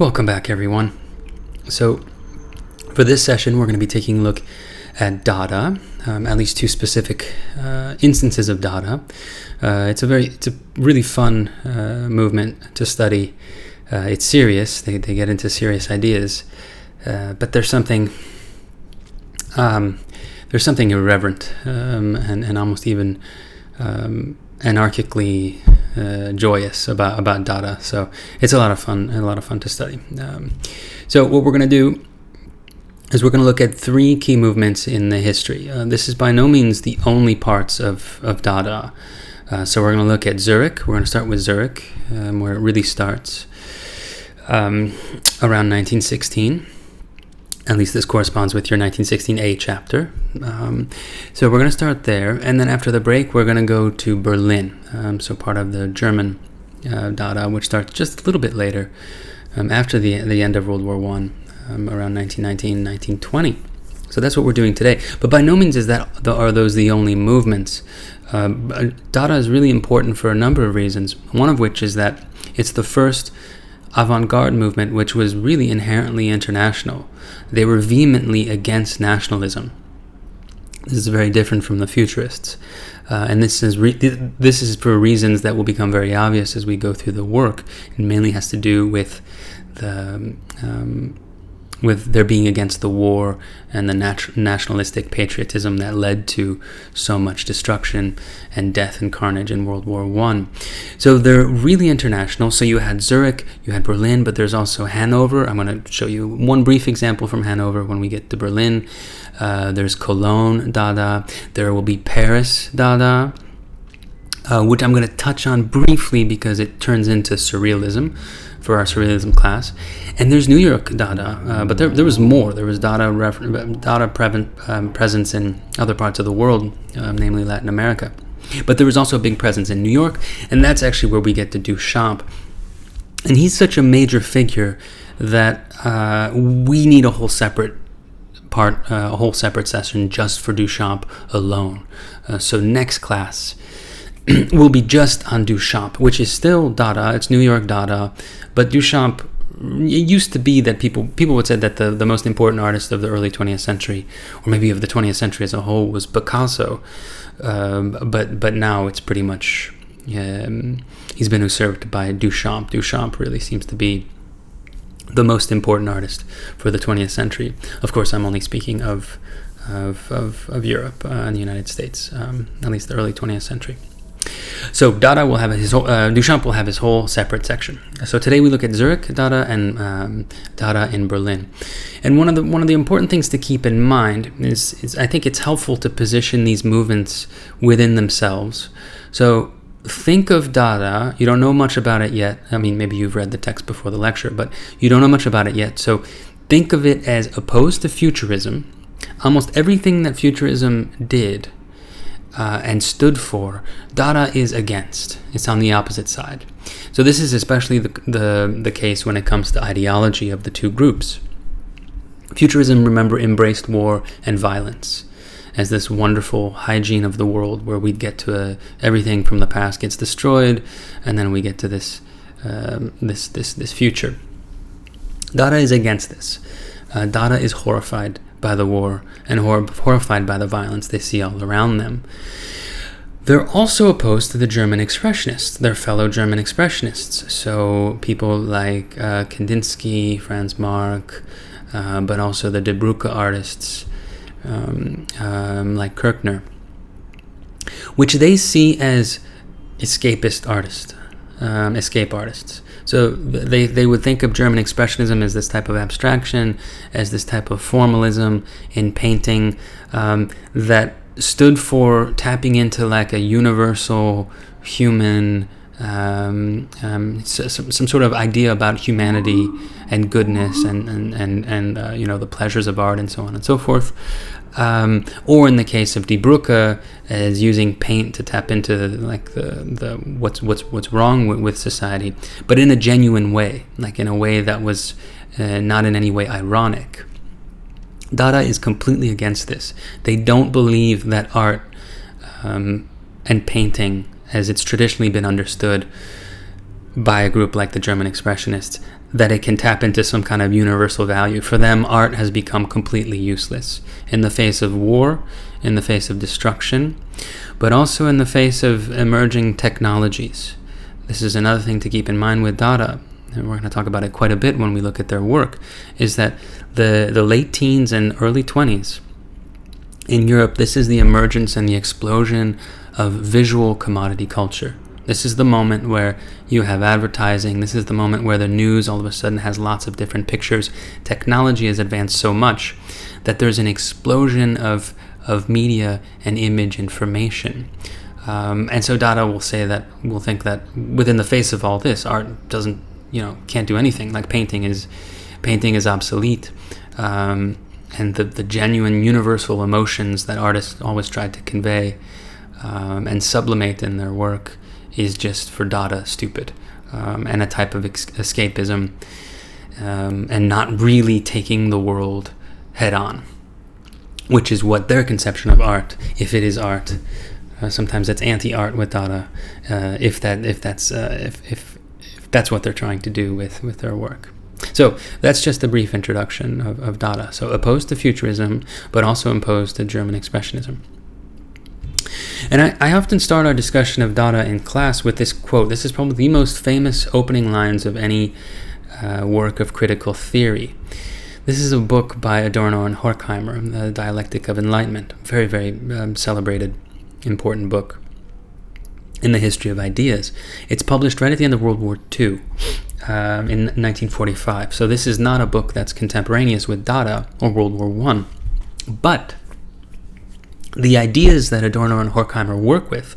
Welcome back, everyone. So, for this session, we're going to be taking a look at Dada, at least two specific instances of Dada. It's a really fun movement to study. It's serious. They get into serious ideas, but there's something irreverent and almost even anarchically joyous about Dada. So it's a lot of fun to study. So what we're going to do is we're going to look at three key movements in the history. This is by no means the only parts of Dada. So we're going to look at Zurich. We're going to start with Zurich, where it really starts around 1916. At least this corresponds with your 1916A chapter. So we're going to start there, and then after the break, we're going to go to Berlin. So part of the German Dada, which starts just a little bit later, after the end of World War I, around 1919, 1920. So that's what we're doing today. But by no means are those the only movements. Dada is really important for a number of reasons. One of which is that it's the first avant-garde movement which was really inherently international. They were vehemently against nationalism. This is very different from the Futurists, and this is for reasons that will become very obvious as we go through the work. It mainly has to do with their being against the war and the nationalistic patriotism that led to so much destruction and death and carnage in World War I. So they're really international. So you had Zurich, you had Berlin, but there's also Hanover. I'm going to show you one brief example from Hanover when we get to Berlin. There's Cologne Dada. There will be Paris Dada, which I'm going to touch on briefly because it turns into Surrealism for our Surrealism class. And there's New York Dada, but there was more. There was Dada presence in other parts of the world, namely Latin America. But there was also a big presence in New York, and that's actually where we get to Duchamp. And he's such a major figure that we need a whole separate session just for Duchamp alone. So next class will be just on Duchamp, which is still Dada. It's New York Dada, but Duchamp, it used to be that people would say that the most important artist of the early 20th century, or maybe of the 20th century as a whole, was Picasso. But now it's pretty much he's been usurped by Duchamp. Duchamp really seems to be the most important artist for the 20th century. Of course, I'm only speaking of Europe and the United States, at least the early 20th century. So Dada will have Duchamp will have his whole separate section. So today we look at Zurich Dada and Dada in Berlin. And one of the important things to keep in mind is I think it's helpful to position these movements within themselves. So think of Dada. You don't know much about it yet. I mean, maybe you've read the text before the lecture, but you don't know much about it yet. So think of it as opposed to Futurism. Almost everything that Futurism did and stood for, Dada is against. It's on the opposite side. So this is especially the case when it comes to ideology of the two groups. Futurism, remember, embraced war and violence as this wonderful hygiene of the world where we'd get to everything from the past gets destroyed, and then we get to this future. Dada is against this. Dada is horrified by the war and horrified by the violence they see all around them. They're also opposed to the German expressionists, their fellow German expressionists. So people like Kandinsky, Franz Marc, but also the Die Brücke artists like Kirchner, which they see as escape artists. So they would think of German expressionism as this type of abstraction, as this type of formalism in painting that stood for tapping into like a universal human, some sort of idea about humanity and goodness and the pleasures of art and so on and so forth. Or in the case of Die Brücke, as using paint to tap into the what's wrong with society, but in a genuine way, like in a way that was not in any way ironic. Dada is completely against this. They don't believe that art and painting, as it's traditionally been understood, by a group like the German Expressionists that it can tap into some kind of universal value. For them, art has become completely useless in the face of war, in the face of destruction, but also in the face of emerging technologies. This is another thing to keep in mind with Dada, and we're going to talk about it quite a bit when we look at their work, is that the late teens and early 20s in Europe, this is the emergence and the explosion of visual commodity culture. This is the moment where you have advertising. This is the moment where the news all of a sudden has lots of different pictures. Technology has advanced so much that there's an explosion of media and image information. And so Dada will think that within the face of all this, art can't do anything. Like painting is obsolete. And the genuine universal emotions that artists always tried to convey and sublimate in their work is just for Dada stupid, and a type of escapism, and not really taking the world head on, which is what their conception of art, if it is art. Sometimes it's anti-art with Dada, if that's what they're trying to do with their work. So that's just a brief introduction of Dada. So opposed to Futurism, but also opposed to German Expressionism. And I often start our discussion of Dada in class with this quote. This is probably the most famous opening lines of any work of critical theory. This is a book by Adorno and Horkheimer, The Dialectic of Enlightenment. Very, very celebrated, important book in the history of ideas. It's published right at the end of World War II in 1945. So this is not a book that's contemporaneous with Dada or World War I. But the ideas that Adorno and Horkheimer work with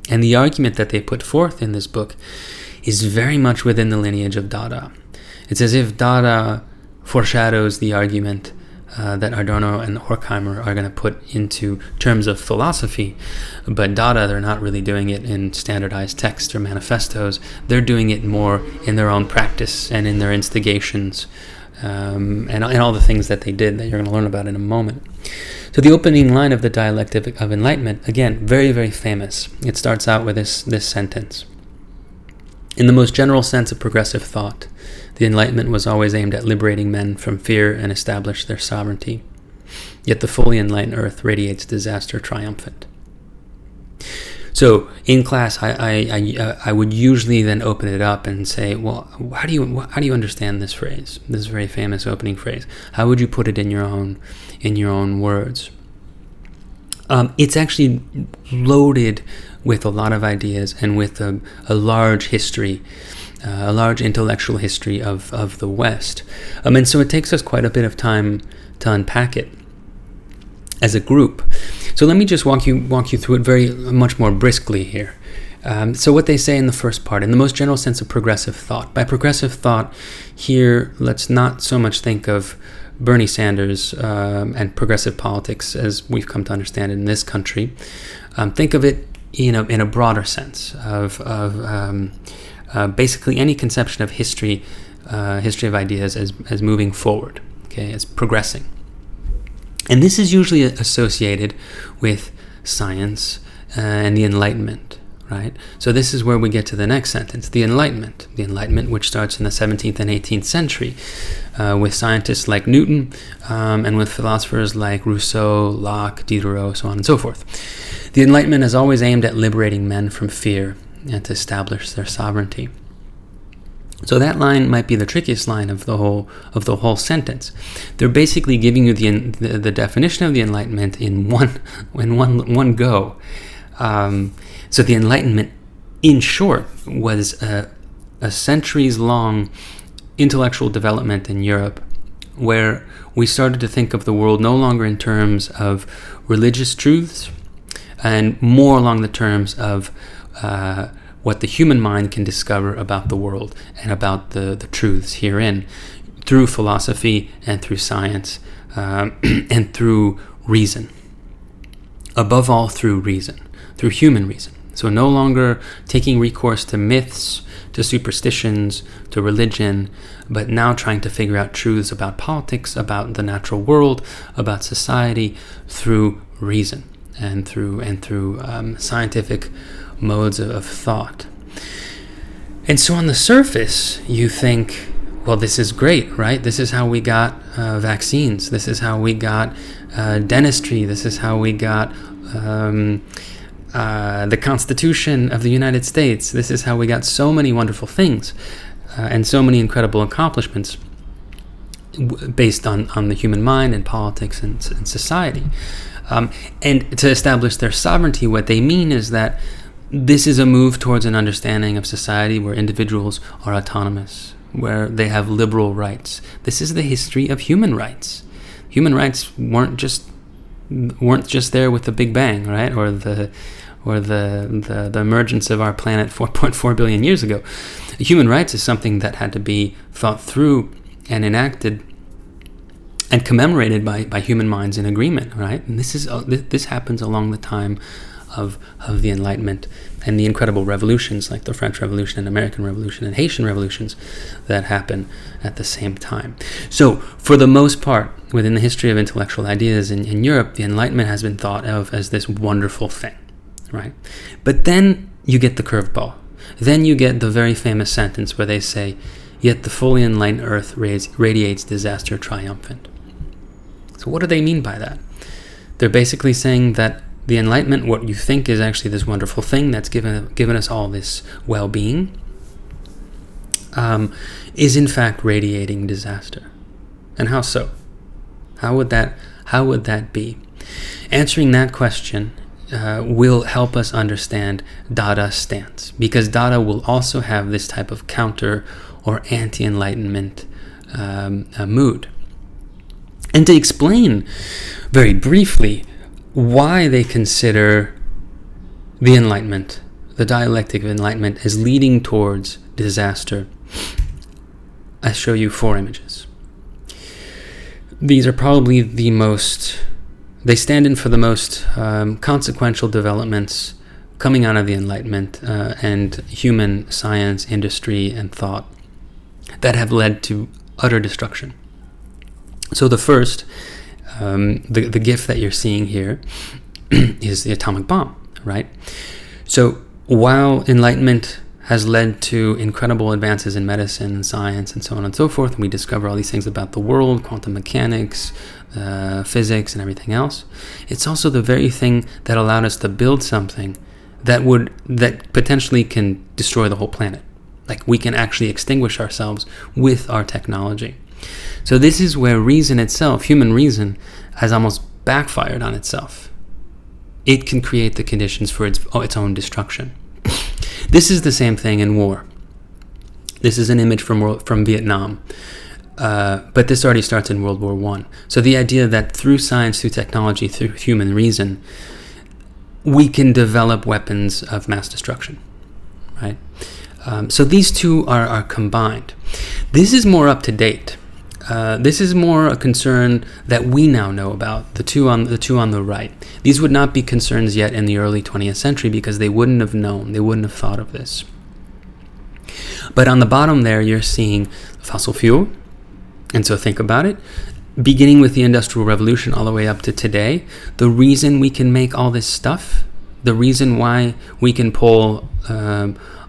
and the argument that they put forth in this book is very much within the lineage of Dada. It's as if Dada foreshadows the argument that Adorno and Horkheimer are going to put into terms of philosophy, but Dada, they're not really doing it in standardized texts or manifestos. They're doing it more in their own practice and in their instigations, and all the things that they did that you're going to learn about in a moment. So the opening line of the Dialectic of Enlightenment, again, very, very famous. It starts out with this sentence. In the most general sense of progressive thought, the Enlightenment was always aimed at liberating men from fear and establish their sovereignty. Yet the fully enlightened earth radiates disaster triumphant. So in class, I would usually then open it up and say, well, how do you understand this phrase, this very famous opening phrase? How would you put it in your own words? It's actually loaded with a lot of ideas and with a large history, a large intellectual history of the West. And so it takes us quite a bit of time to unpack it as a group. So let me just walk you through it very much more briskly here. So what they say in the first part, in the most general sense of progressive thought. By progressive thought, here, let's not so much think of Bernie Sanders and progressive politics as we've come to understand it in this country. Think of it in a broader sense of basically any conception of history of ideas as moving forward, okay, as progressing. And this is usually associated with science and the Enlightenment, right? So this is where we get to the next sentence, the Enlightenment which starts in the 17th and 18th century with scientists like Newton and with philosophers like Rousseau, Locke, Diderot, so on and so forth. The Enlightenment is always aimed at liberating men from fear and to establish their sovereignty. So that line might be the trickiest line of the whole sentence. They're basically giving you the definition of the Enlightenment in one go. So the Enlightenment, in short, was a centuries-long intellectual development in Europe, where we started to think of the world no longer in terms of religious truths, and more along the terms of what the human mind can discover about the world and about the truths herein through philosophy and through science and through reason. Above all, through reason, through human reason. So no longer taking recourse to myths, to superstitions, to religion, but now trying to figure out truths about politics, about the natural world, about society through reason and through scientific modes of thought. And so on the surface, you think, well, this is great, right? This is how we got vaccines. This is how we got dentistry. This is how we got the Constitution of the United States. This is how we got so many wonderful things and so many incredible accomplishments based on the human mind and politics and society. And to establish their sovereignty, what they mean is that this is a move towards an understanding of society where individuals are autonomous, where they have liberal rights. This is the history of human rights. Human rights weren't just there with the Big Bang, right? Or the emergence of our planet 4.4 billion years ago. Human rights is something that had to be thought through and enacted and commemorated by human minds in agreement, right? And this happens along the time of the Enlightenment and the incredible revolutions like the French Revolution and American Revolution and Haitian revolutions that happen at the same time. So for the most part, within the history of intellectual ideas in Europe, the Enlightenment has been thought of as this wonderful thing, right? But then you get the curveball. Then you get the very famous sentence where they say, "Yet the fully enlightened earth radiates disaster triumphant." So what do they mean by that? They're basically saying that the Enlightenment, what you think is actually this wonderful thing that's given us all this well-being, is in fact radiating disaster. And how so? How would that be? Answering that question will help us understand Dada's stance, because Dada will also have this type of counter or anti-Enlightenment mood. And to explain very briefly why they consider the Enlightenment, the Dialectic of Enlightenment, as leading towards disaster, I show you 4 images. These are probably they stand in for the most consequential developments coming out of the Enlightenment and human science, industry, and thought that have led to utter destruction. So the first, the gift that you're seeing here is the atomic bomb, right? So while Enlightenment has led to incredible advances in medicine and science and so on and so forth, and we discover all these things about the world, quantum mechanics, physics, and everything else, it's also the very thing that allowed us to build something that potentially can destroy the whole planet. Like, we can actually extinguish ourselves with our technology. So this is where reason itself, human reason, has almost backfired on itself. It can create the conditions for its own destruction. This is the same thing in war. This is an image from Vietnam. But this already starts in World War I. So the idea that through science, through technology, through human reason, we can develop weapons of mass destruction, right? So these two are combined. This is more up to date. This is more a concern that we now know about, the two on the right. These would not be concerns yet in the early 20th century because they wouldn't have known, they wouldn't have thought of this. But on the bottom there, you're seeing fossil fuel. And so think about it. Beginning with the Industrial Revolution all the way up to today, the reason we can make all this stuff, the reason why we can pull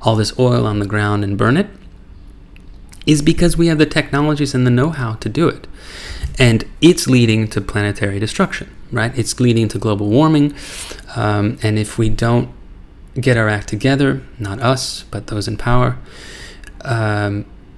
all this oil on the ground and burn it, is because we have the technologies and the know-how to do it. And it's leading to planetary destruction, right? It's leading to global warming. And if we don't get our act together, not us, but those in power,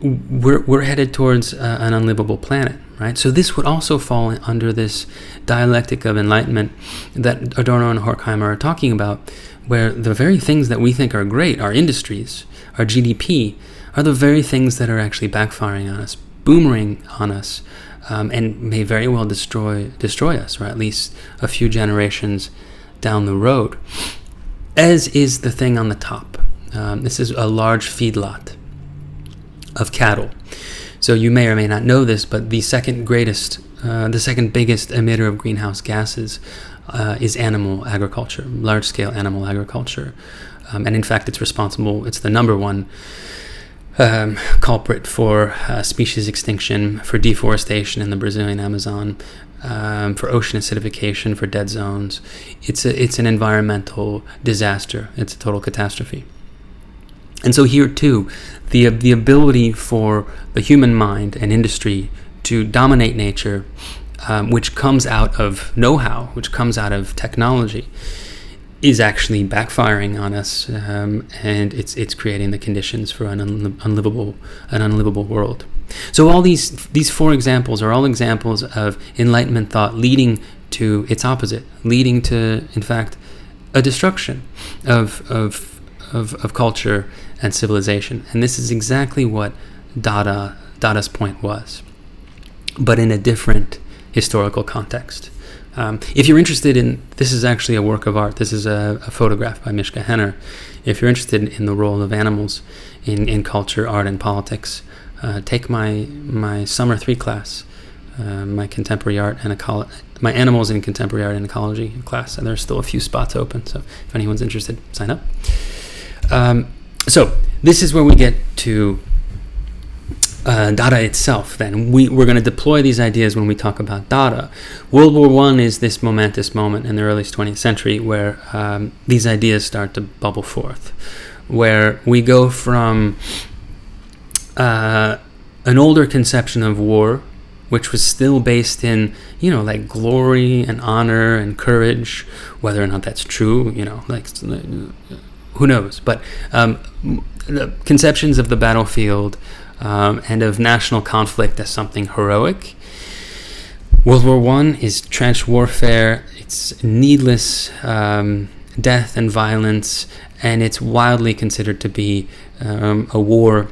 we're headed towards an unlivable planet, right? So this would also fall under this dialectic of enlightenment that Adorno and Horkheimer are talking about, where the very things that we think are great, our industries, our GDP, are the very things that are actually backfiring on us, boomerang on us, and may very well destroy us, or at least a few generations down the road, as is the thing on the top. This is a large feedlot of cattle. So you may or may not know this, but the second biggest emitter of greenhouse gases is animal agriculture, large-scale animal agriculture. And in fact, it's the number one culprit for species extinction, for deforestation in the Brazilian Amazon, for ocean acidification, for dead zones. It's an environmental disaster. It's a total catastrophe. And so here too, the ability for the human mind and industry to dominate nature, which comes out of know-how, which comes out of technology, is actually backfiring on us, and it's creating the conditions for an unlivable world. So all these four examples are all examples of Enlightenment thought leading to its opposite, leading to, in fact, a destruction of culture and civilization. And this is exactly what Dada's point was, but in a different historical context. If you're interested in, this is actually a work of art. This is a photograph by Mishka Henner. If you're interested in the role of animals in culture, art, and politics, take my summer 3 class, my contemporary art and my animals in contemporary art and ecology class, and there's still a few spots open. So if anyone's interested, sign up. So this is where we get to Dada itself. Then we're going to deploy these ideas when we talk about Dada. World War I is this momentous moment in the early 20th century where these ideas start to bubble forth, where we go from an older conception of war, which was still based in, like glory and honor and courage, whether or not that's true, like who knows, but the conceptions of the battlefield and of national conflict as something heroic. World War I is trench warfare. It's needless death and violence, and it's widely considered to be a war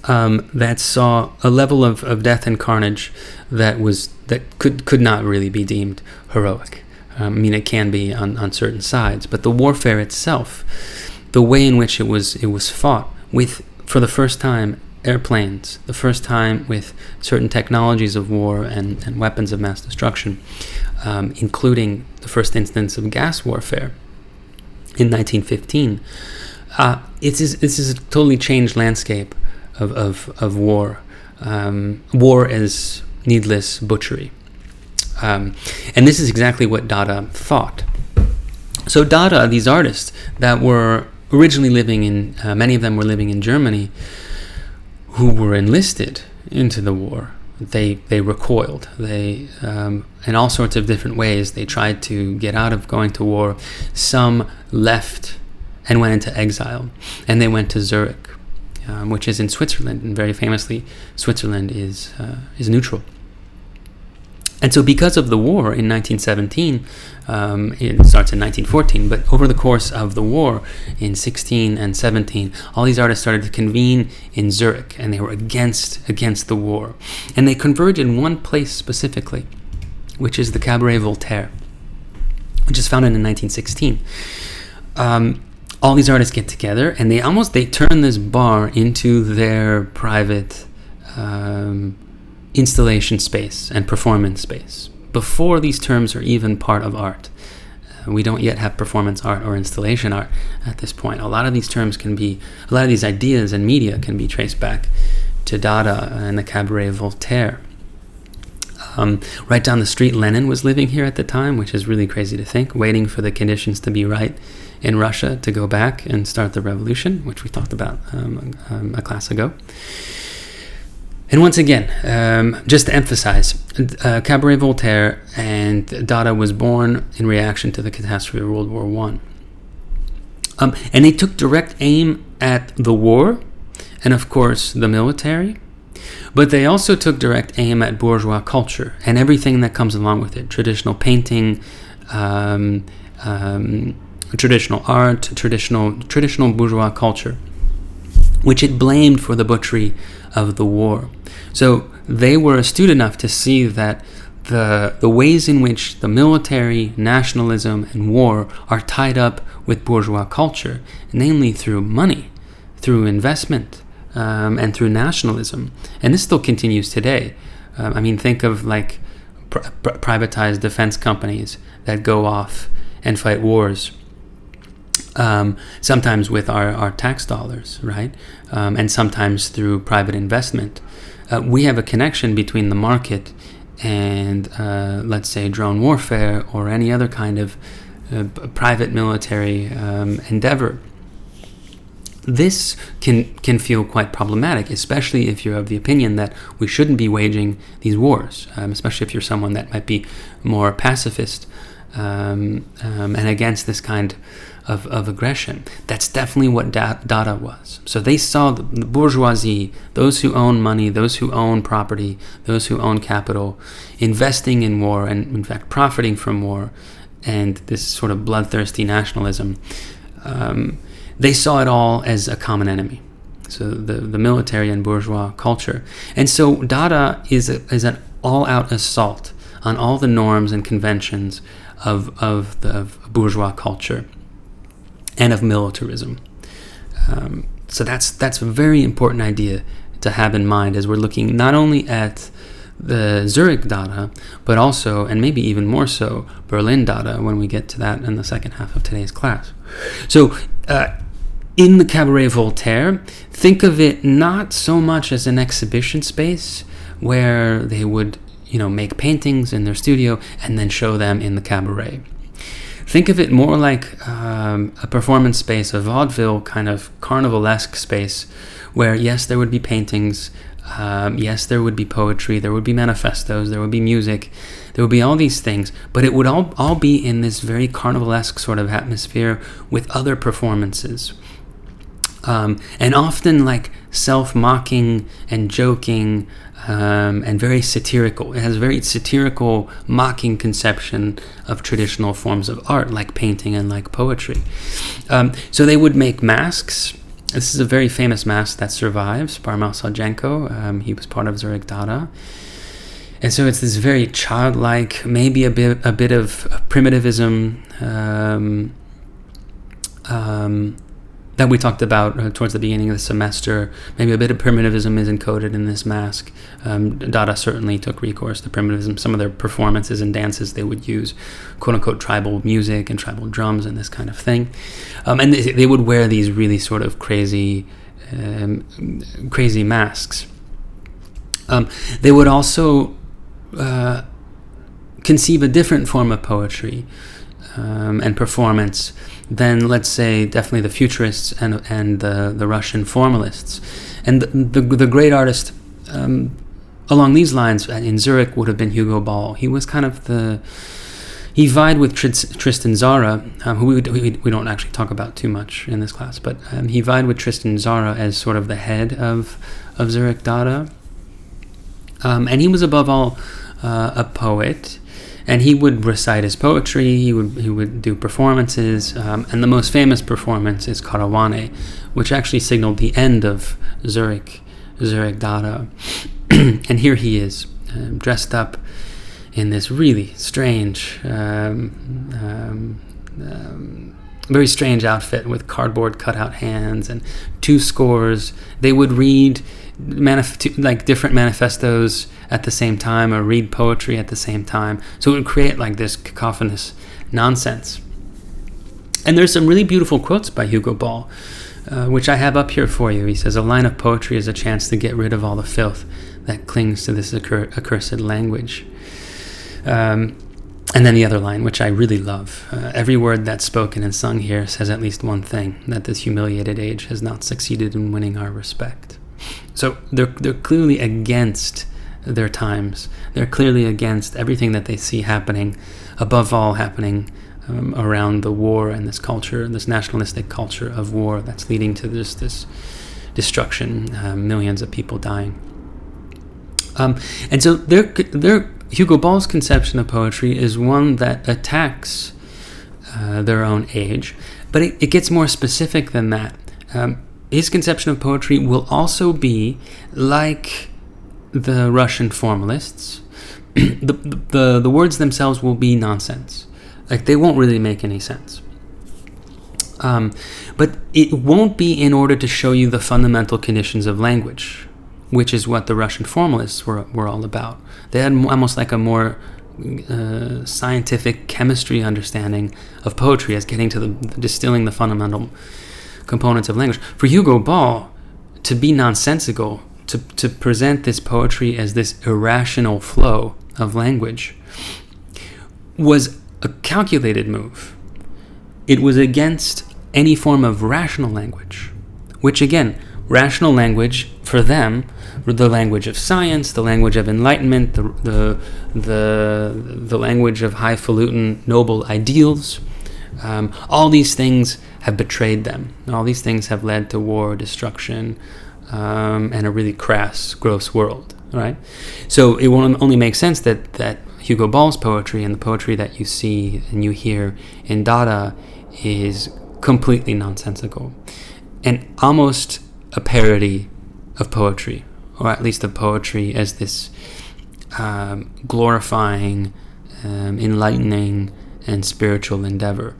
that saw a level of death and carnage that could not really be deemed heroic. It can be on certain sides, but the warfare itself, the way in which it was fought with, for the first time, airplanes, the first time with certain technologies of war and weapons of mass destruction, including the first instance of gas warfare in 1915. This is a totally changed landscape of war. War as needless butchery. And this is exactly what Dada thought. So Dada, these artists that were originally living in, many of them were living in Germany, who were enlisted into the war, they recoiled. They, in all sorts of different ways, they tried to get out of going to war. Some left and went into exile, and they went to Zurich, which is in Switzerland, and very famously, Switzerland is neutral. And so because of the war in 1917, it starts in 1914, but over the course of the war in 16 and 17, all these artists started to convene in Zurich, and they were against the war. And they converge in one place specifically, which is the Cabaret Voltaire, which is founded in 1916. All these artists get together, and they turn this bar into their private installation space and performance space. Before these terms are even part of art, we don't yet have performance art or installation art at this point. A lot of these ideas and media can be traced back to Dada and the Cabaret Voltaire. Right down the street, Lenin was living here at the time, which is really crazy to think, waiting for the conditions to be right in Russia to go back and start the revolution, which we talked about a class ago. And once again, just to emphasize, Cabaret Voltaire and Dada was born in reaction to the catastrophe of World War I. And they took direct aim at the war and, of course, the military. But they also took direct aim at bourgeois culture and everything that comes along with it. Traditional painting, traditional art, traditional bourgeois culture, which it blamed for the butchery of the war. So they were astute enough to see that the ways in which the military, nationalism, and war are tied up with bourgeois culture, namely through money, through investment, and through nationalism. And this still continues today. Think of like privatized defense companies that go off and fight wars, sometimes with our tax dollars, right? And sometimes through private investment. We have a connection between the market and, let's say, drone warfare or any other kind of private military endeavor. This can feel quite problematic, especially if you're of the opinion that we shouldn't be waging these wars, especially if you're someone that might be more pacifist and against this kind of aggression. That's definitely what Dada was. So they saw the bourgeoisie, those who own money, those who own property, those who own capital, investing in war and, in fact, profiting from war and this sort of bloodthirsty nationalism. They saw it all as a common enemy. So the military and bourgeois culture. And so Dada is an all-out assault on all the norms and conventions of bourgeois culture and of militarism. So that's a very important idea to have in mind as we're looking not only at the Zurich Dada, but also, and maybe even more so, Berlin Dada when we get to that in the second half of today's class. So in the Cabaret Voltaire, think of it not so much as an exhibition space where they would, make paintings in their studio and then show them in the cabaret. Think of it more like a performance space, a vaudeville kind of carnivalesque space where, yes, there would be paintings, yes, there would be poetry, there would be manifestos, there would be music, there would be all these things, but it would all be in this very carnivalesque sort of atmosphere with other performances. And often like self-mocking and joking and very satirical. It has a very satirical, mocking conception of traditional forms of art, like painting and like poetry. So they would make masks. This is a very famous mask that survives, Barmal Sadjenko. He was part of Zurich Dada. And so it's this very childlike, maybe a bit of primitivism that we talked about towards the beginning of the semester. Maybe a bit of primitivism is encoded in this mask. Dada certainly took recourse to primitivism. Some of their performances and dances, they would use quote-unquote tribal music and tribal drums and this kind of thing. And they would wear these really sort of crazy masks. They would also conceive a different form of poetry and performance than, let's say, definitely the Futurists and the Russian formalists. And the great artist along these lines in Zurich would have been Hugo Ball. He was kind of he vied with Tristan Tzara, who we don't actually talk about too much in this class, but he vied with Tristan Tzara as sort of the head of Zurich Dada. And he was above all a poet. And he would recite his poetry, he would do performances, and the most famous performance is Cabaret, which actually signaled the end of Zurich Dada. And here he is, dressed up in this really strange, very strange outfit with cardboard cutout hands and two scores. They would read different manifestos at the same time, or read poetry at the same time. So it would create like this cacophonous nonsense. And there's some really beautiful quotes by Hugo Ball, which I have up here for you. He says, "A line of poetry is a chance to get rid of all the filth that clings to this accursed language." And then the other line, which I really love, "Every word that's spoken and sung here says at least one thing, that this humiliated age has not succeeded in winning our respect." So they're clearly against their times. They're clearly against everything that they see happening, above all happening around the war and this culture, this nationalistic culture of war that's leading to this destruction, millions of people dying. And so Hugo Ball's conception of poetry is one that attacks their own age, but it gets more specific than that. His conception of poetry will also be like the Russian formalists. The words themselves will be nonsense. Like, they won't really make any sense. But it won't be in order to show you the fundamental conditions of language, which is what the Russian formalists were all about. They had almost like a more scientific chemistry understanding of poetry as getting to distilling the fundamental components of language. For Hugo Ball, to be nonsensical, to present this poetry as this irrational flow of language, was a calculated move. It was against any form of rational language, which again, rational language for them, the language of science, the language of enlightenment, the language of highfalutin noble ideals, all these things have betrayed them. All these things have led to war, destruction, and a really crass, gross world. Right? So it will only make sense that Hugo Ball's poetry and the poetry that you see and you hear in Dada is completely nonsensical and almost a parody of poetry, or at least of poetry as this glorifying, enlightening, and spiritual endeavor.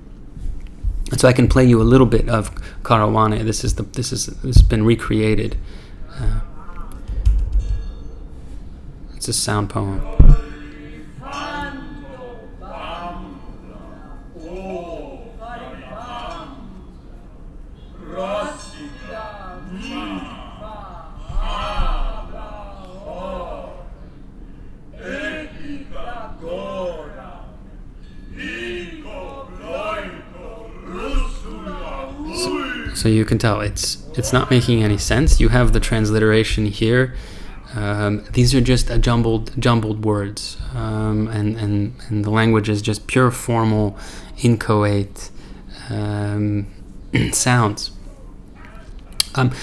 And so I can play you a little bit of Cabaret. This has been recreated. It's a sound poem. So you can tell it's not making any sense. You have the transliteration here. These are just jumbled words, and the language is just pure formal, inchoate sounds. And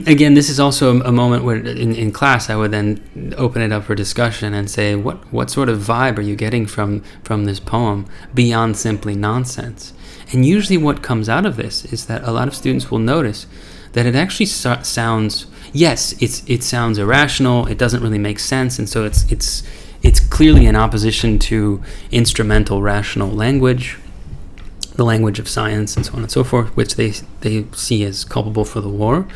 again, this is also a moment where in class I would then open it up for discussion and say, what sort of vibe are you getting from this poem beyond simply nonsense? And usually what comes out of this is that a lot of students will notice that it actually sounds, yes, it sounds irrational, it doesn't really make sense, and so it's clearly in opposition to instrumental rational language, the language of science and so on and so forth, which they see as culpable for the war.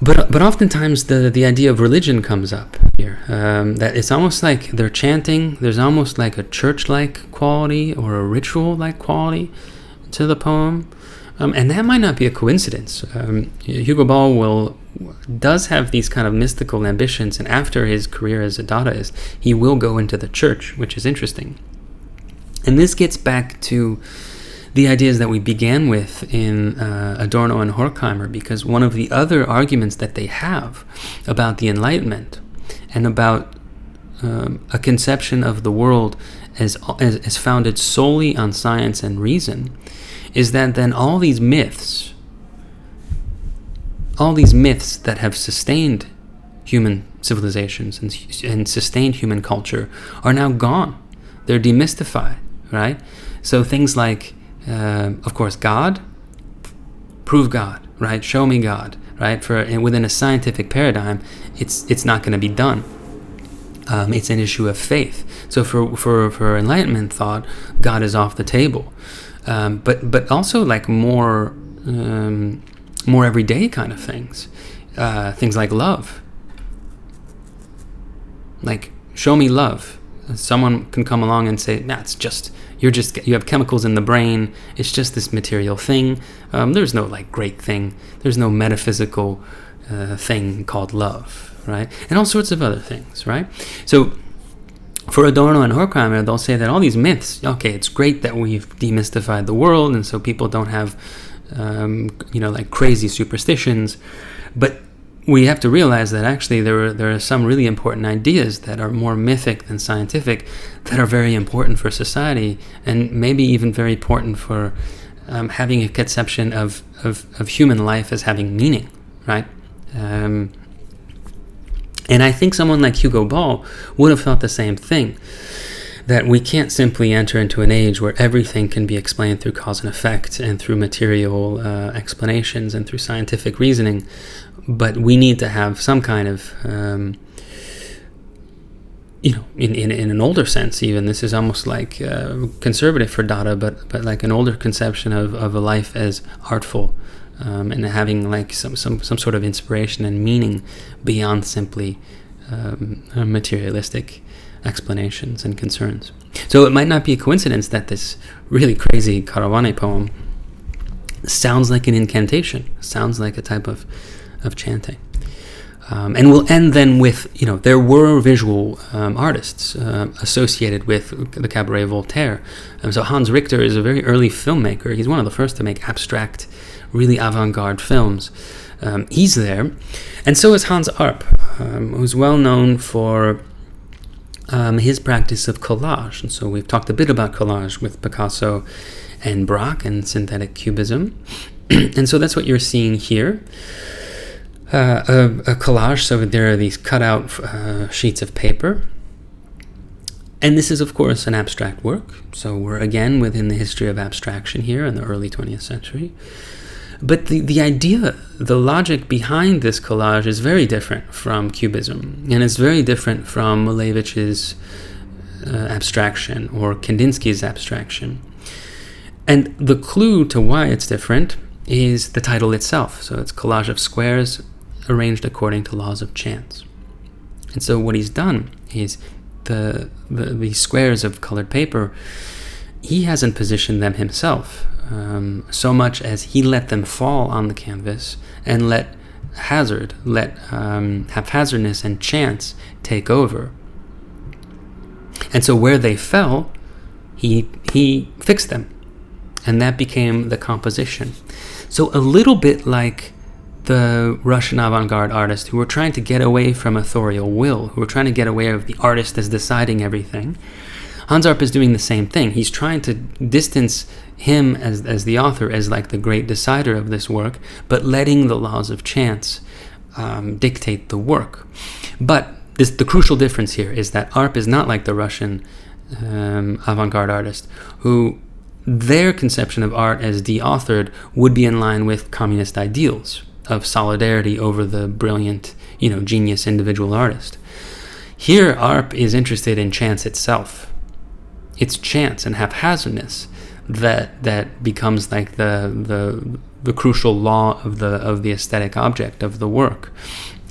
But oftentimes the idea of religion comes up here. That it's almost like they're chanting. There's almost like a church-like quality or a ritual-like quality to the poem, and that might not be a coincidence. Hugo Ball does have these kind of mystical ambitions, and after his career as a Dadaist, he will go into the church, which is interesting. And this gets back to the ideas that we began with in Adorno and Horkheimer, because one of the other arguments that they have about the Enlightenment and about a conception of the world as founded solely on science and reason is that then all these myths that have sustained human civilizations and sustained human culture are now gone. They're demystified, right? So things like, of course, God, prove God, right? Show me God, right? Within a scientific paradigm, it's not going to be done. It's an issue of faith. So for Enlightenment thought, God is off the table. But also like more everyday kind of things like love, like show me love. Someone can come along and say, nah, you have chemicals in the brain, it's just this material thing. There's no like great thing. There's no metaphysical thing called love, right? And all sorts of other things, right? So for Adorno and Horkheimer, they'll say that all these myths, okay, it's great that we've demystified the world and so people don't have like crazy superstitions, but we have to realize that actually there are some really important ideas that are more mythic than scientific that are very important for society and maybe even very important for having a conception of human life as having meaning, right? And I think someone like Hugo Ball would have thought the same thing, that we can't simply enter into an age where everything can be explained through cause and effect and through material explanations and through scientific reasoning, but we need to have some kind of, in an older sense even, this is almost like conservative for Dada, but like an older conception of a life as artful, and having like some sort of inspiration and meaning beyond simply materialistic explanations and concerns. So it might not be a coincidence that this really crazy Caravane poem sounds like an incantation, sounds like a type of chanting. And we'll end then with, there were visual artists associated with the Cabaret Voltaire. So Hans Richter is a very early filmmaker. He's one of the first to make abstract, really avant-garde films. He's there, and so is Hans Arp, who's well known for his practice of collage. And so we've talked a bit about collage with Picasso and Braque and synthetic cubism. And so that's what you're seeing here. A collage, so there are these cutout sheets of paper. And this is, of course, an abstract work. So we're again within the history of abstraction here in the early 20th century. But the idea, the logic behind this collage is very different from Cubism. And it's very different from Malevich's abstraction or Kandinsky's abstraction. And the clue to why it's different is the title itself. So it's Collage of Squares Arranged According to Laws of Chance. And so what he's done is the squares of colored paper, he hasn't positioned them himself so much as he let them fall on the canvas and let haphazardness and chance take over. And so where they fell, he fixed them, and that became the composition. So a little bit like the Russian avant-garde artists who were trying to get away from authorial will, who were trying to get away of the artist as deciding everything. Hans Arp is doing the same thing. He's trying to distance him as the author, as like the great decider of this work, but letting the laws of chance dictate the work. But the crucial difference here is that Arp is not like the Russian avant-garde artist, who their conception of art as de-authored would be in line with communist ideals of solidarity over the brilliant, genius individual artist. Here, Arp is interested in chance itself. It's chance and haphazardness that becomes like the crucial law of the aesthetic object of the work,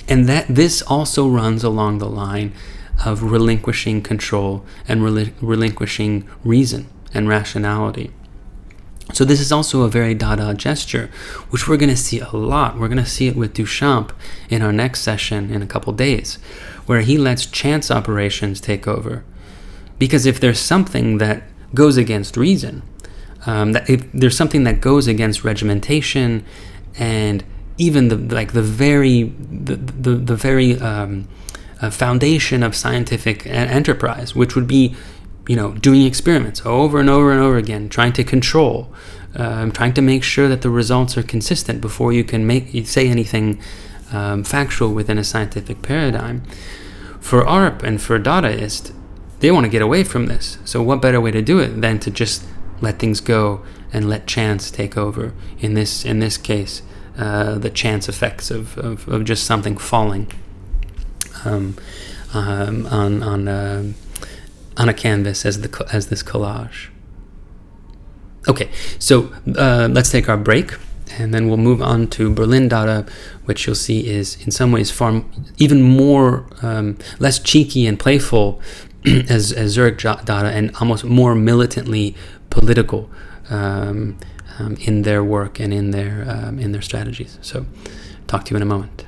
and that this also runs along the line of relinquishing control and relinquishing reason and rationality. So this is also a very Dada gesture, which we're going to see a lot. We're going to see it with Duchamp in our next session in a couple days, where he lets chance operations take over. Because if there's something that goes against reason, if there's something that goes against regimentation, and even the very foundation of scientific enterprise, which would be doing experiments over and over and over again, trying to control, trying to make sure that the results are consistent before you can say anything factual within a scientific paradigm. For Arp and for Dadaist, they want to get away from this. So what better way to do it than to just let things go and let chance take over? In this case, the chance effects of just something falling on a canvas as this collage. Okay, so let's take our break, and then we'll move on to Berlin Dada, which you'll see is in some ways even more less cheeky and playful as Zurich Dada, and almost more militantly political in their work and in their strategies. So, talk to you in a moment.